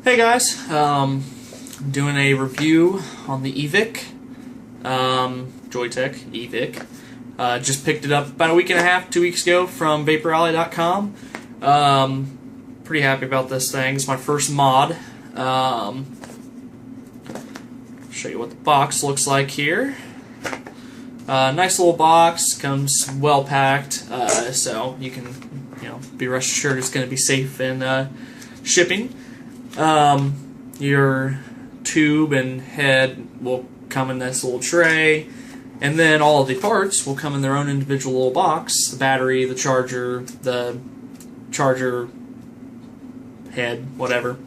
Hey guys, doing a review on the eVic, Joyetech eVic. Just picked it up about a week and a half, 2 weeks ago from VaporAlley.com. Pretty happy about this thing. It's my first mod. Show you what the box looks like here. Nice little box, comes well packed, so you can, be rest assured it's going to be safe in shipping. Your tube and head will come in this little tray, and then all of the parts will come in their own individual little box. The battery, the charger head, whatever.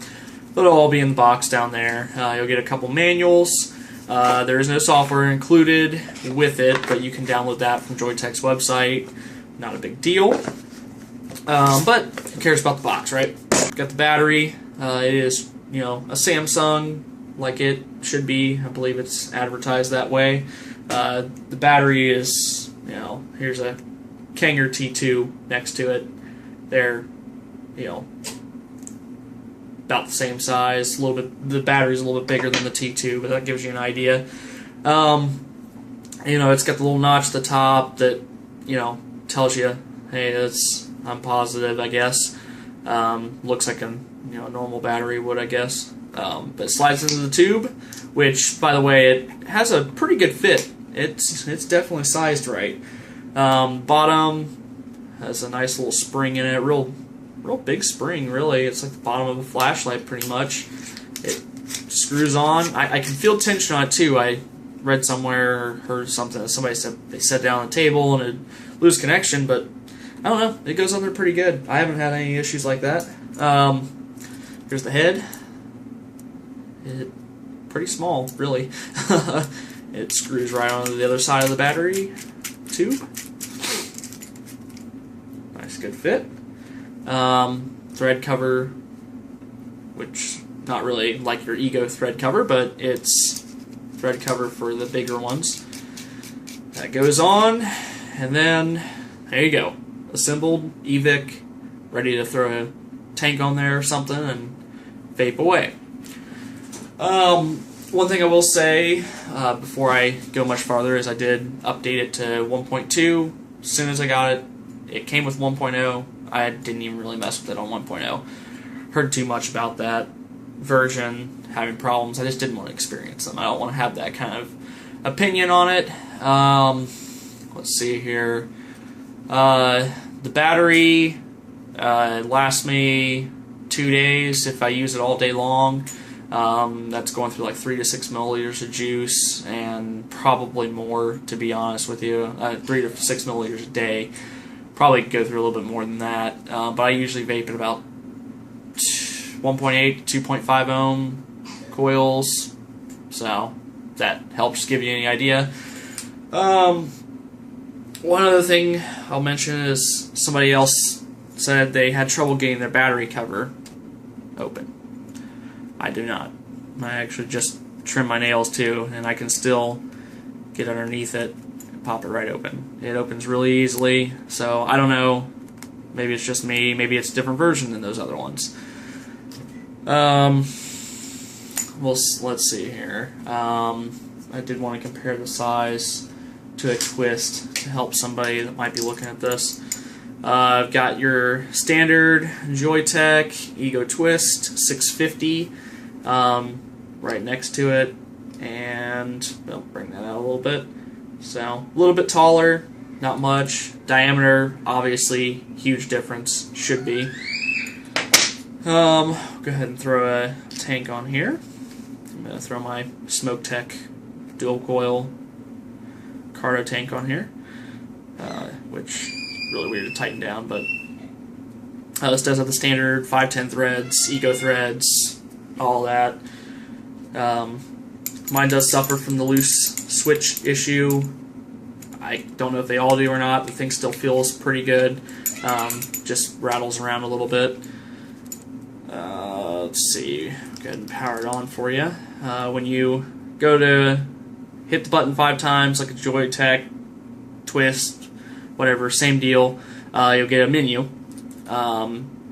It'll all be in the box down there. You'll get a couple manuals. There is no software included with it, but you can download that from Joyetech's website. Not a big deal. But who cares about the box, right? Got the battery. It is, a Samsung, like it should be. I believe it's advertised that way. The battery is, here's a Kanger T2 next to it. They're, about the same size. A little bit. The battery's a little bit bigger than the T2, but that gives you an idea. It's got the little notch at the top that, tells you, hey, I'm positive, I guess. Looks like a normal battery would, I guess. But it slides into the tube, which, by the way, it has a pretty good fit. It's definitely sized right. Bottom has a nice little spring in it, real big spring, really. It's like the bottom of a flashlight, pretty much. It screws on. I can feel tension on it too. I read somewhere or heard something that somebody said they set down the table and it'd lose connection, but I don't know. It goes on there pretty good. I haven't had any issues like that. Here's the head. Pretty small, really. It screws right onto the other side of the battery tube. Nice, good fit. Thread cover, which not really like your Ego thread cover, but it's thread cover for the bigger ones. That goes on, and then there you go. Assembled eVic, ready to throw a tank on there or something and vape away. One thing I will say before I go much farther is I did update it to 1.2. As soon as I got it, it came with 1.0. I didn't even really mess with it on 1.0. Heard too much about that version having problems. I just didn't want to experience them. I don't want to have that kind of opinion on it. Let's see here. The battery lasts me 2 days if I use it all day long. That's going through like 3 to 6 milliliters of juice, and probably more, to be honest with you. 3 to 6 milliliters a day. Probably go through a little bit more than that, but I usually vape at about 1.8 to 2.5 ohm coils, so that helps give you any idea. One other thing I'll mention is somebody else said they had trouble getting their battery cover open. I do not. I actually just trim my nails too, and I can still get underneath it and pop it right open. It opens really easily, so I don't know. Maybe it's just me. Maybe it's a different version than those other ones. Well, let's see here. I did want to compare the size to a twist to help somebody that might be looking at this. I've got your standard Joyetech Ego Twist 650 right next to it, and I'll bring that out a little bit. So a little bit taller, not much. Diameter, obviously, huge difference, should be. Go ahead and throw a tank on here. I'm going to throw my Joyetech dual coil Cardo tank on here, which is really weird to tighten down, but this does have the standard 510 threads, Ego threads, all that. Mine does suffer from the loose switch issue. I don't know if they all do or not. The thing still feels pretty good. Just rattles around a little bit. Let's see. Go ahead and power it on for you. When you go to hit the button 5 times, like a Joyetech Twist, whatever, same deal. You'll get a menu.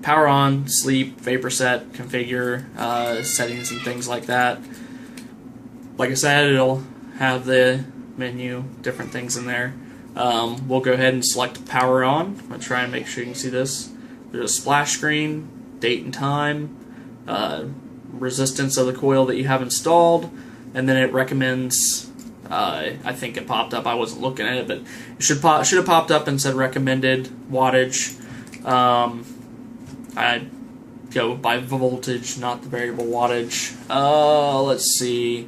power on, sleep, vapor set, configure, settings and things like that. Like I said, it'll have the menu, different things in there. We'll go ahead and select power on. I'm going to try and make sure you can see this. There's a splash screen, date and time, resistance of the coil that you have installed, and then it recommends, I think it popped up, I wasn't looking at it, but it should have popped up and said recommended wattage. I go by voltage, not the variable wattage. Let's see.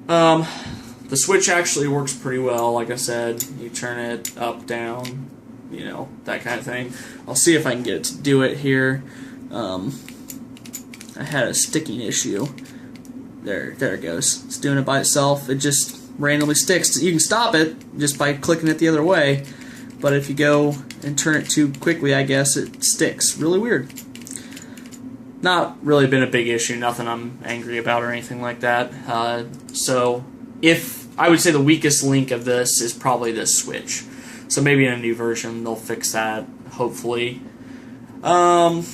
The switch actually works pretty well. Like I said, you turn it up, down, you know, that kind of thing. I'll see if I can get it to do it here. I had a sticking issue. There it goes. It's doing it by itself. It just randomly sticks. You can stop it just by clicking it the other way, but if you go and turn it too quickly, I guess it sticks. Really weird. Not really been a big issue. Nothing I'm angry about or anything like that. So if I would say the weakest link of this is probably this switch. So maybe in a new version they'll fix that, hopefully. Let's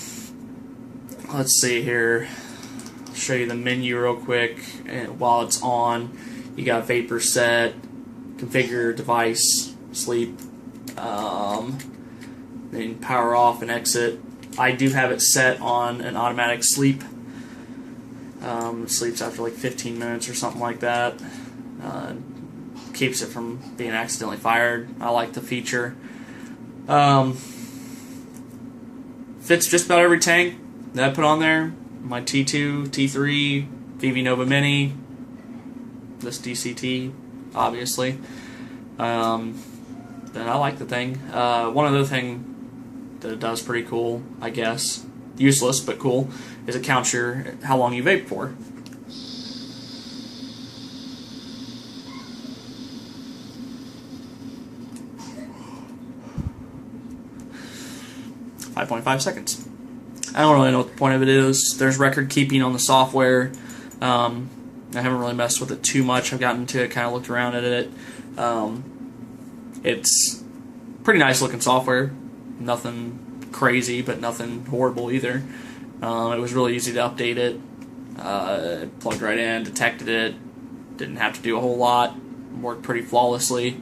see here. I'll show you the menu real quick. And while it's on, you got vapor set, configure device, sleep, then power off and exit. I do have it set on an automatic sleep. It sleeps after like 15 minutes or something like that. Keeps it from being accidentally fired. I like the feature. Fits just about every tank that I put on there. My T2, T3, VV Nova Mini, this DCT, obviously. And I like the thing. One other thing that it does pretty cool, I guess, useless but cool, is it counts how long you vape for. .5 seconds. I don't really know what the point of it is. There's record keeping on the software. I haven't really messed with it too much. I've gotten to it, kind of looked around at it. It's pretty nice looking software. Nothing crazy, but nothing horrible either. It was really easy to update it. Plugged right in, detected it. Didn't have to do a whole lot. Worked pretty flawlessly.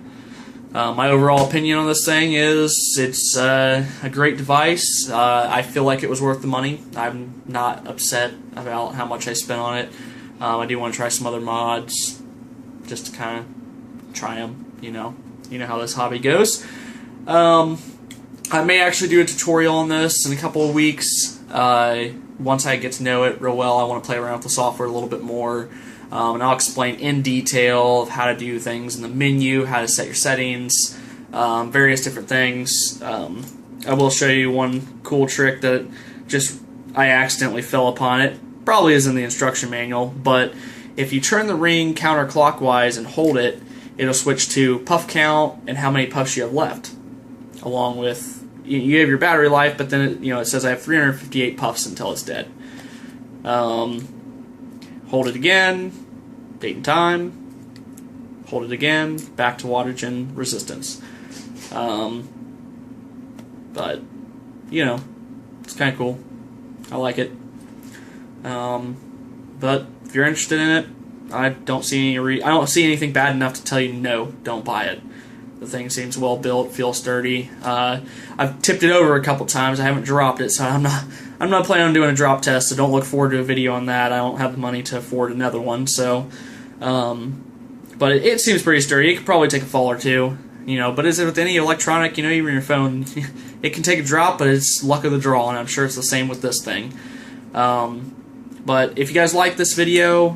My overall opinion on this thing is it's a great device. I feel like it was worth the money. I'm not upset about how much I spent on it. I do want to try some other mods just to kind of try them. You know how this hobby goes. I may actually do a tutorial on this in a couple of weeks. Once I get to know it real well, I want to play around with the software a little bit more. And I'll explain in detail of how to do things in the menu, how to set your settings, various different things. I will show you one cool trick that I accidentally fell upon. It probably is in the instruction manual, but if you turn the ring counterclockwise and hold it, it'll switch to puff count and how many puffs you have left, along with you have your battery life, but then it says I have 358 puffs until it's dead. Hold it again, date and time, hold it again, back to wattage and resistance. But, it's kind of cool. I like it. But if you're interested in it, I don't see anything bad enough to tell you no, don't buy it. The thing seems well built, feels sturdy. I've tipped it over a couple times. I haven't dropped it, so I'm not planning on doing a drop test. So don't look forward to a video on that. I don't have the money to afford another one. So, but it seems pretty sturdy. It could probably take a fall or two. But as with any electronic, even your phone, it can take a drop, but it's luck of the draw, and I'm sure it's the same with this thing. But if you guys like this video,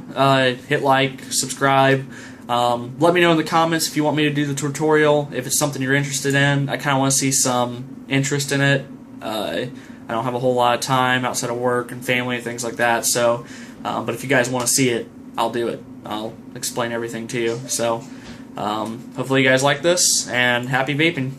hit like, subscribe. Let me know in the comments if you want me to do the tutorial, if it's something you're interested in. I kind of want to see some interest in it. I don't have a whole lot of time outside of work and family and things like that, so, but if you guys want to see it, I'll do it. I'll explain everything to you. So, hopefully you guys like this, and happy vaping.